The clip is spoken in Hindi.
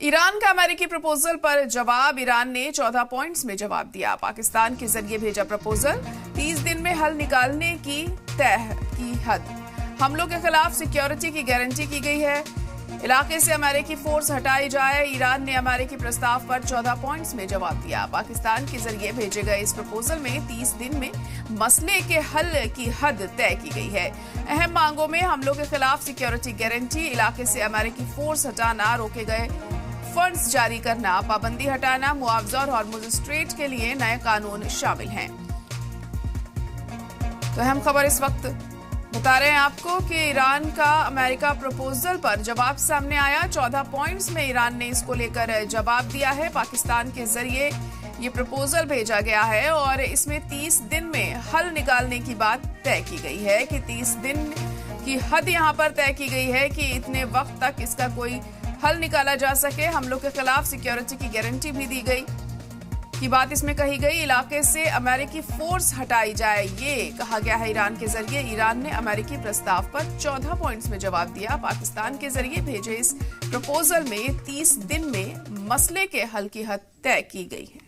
ईरान का अमेरिकी प्रपोजल पर जवाब। ईरान ने 14 पॉइंट्स में जवाब दिया। पाकिस्तान के जरिए भेजा प्रपोजल। 30 दिन में हल निकालने की तय की हद। हमलों के खिलाफ सिक्योरिटी की गारंटी की गई है। इलाके से अमेरिकी फोर्स हटाई जाए। ईरान ने अमेरिकी प्रस्ताव पर 14 पॉइंट्स में जवाब दिया। पाकिस्तान के जरिए भेजे गए इस प्रपोजल में 30 दिन में मसले के हल की हद तय की गई है। अहम मांगों में हमलों के खिलाफ सिक्योरिटी गारंटी, इलाके से अमेरिकी फोर्स हटाना, रोके गए फंड्स जारी करना, पाबंदी हटाना, मुआवजा और हॉर्मुज स्ट्रेट के लिए नए कानून शामिल हैं। तो अहम खबर इस वक्त बता रहे हैं आपको कि ईरान का अमेरिका प्रपोजल पर जवाब सामने आया। 14 पॉइंट्स में ईरान ने इसको लेकर जवाब दिया है। पाकिस्तान के जरिए ये प्रपोजल भेजा गया है और इसमें 30 दिन में हल निकालने की बात तय की गई है कि 30 दिन की हद यहाँ पर तय की गई है कि इतने वक्त तक इसका कोई हल निकाला जा सके। हमलों के खिलाफ सिक्योरिटी की गारंटी भी दी गई की बात इसमें कही गई। इलाके से अमेरिकी फोर्स हटाई जाए, ये कहा गया है ईरान के जरिए। ईरान ने अमेरिकी प्रस्ताव पर 14 पॉइंट्स में जवाब दिया। पाकिस्तान के जरिए भेजे इस प्रपोजल में 30 दिन में मसले के हल की हद तय की गई है।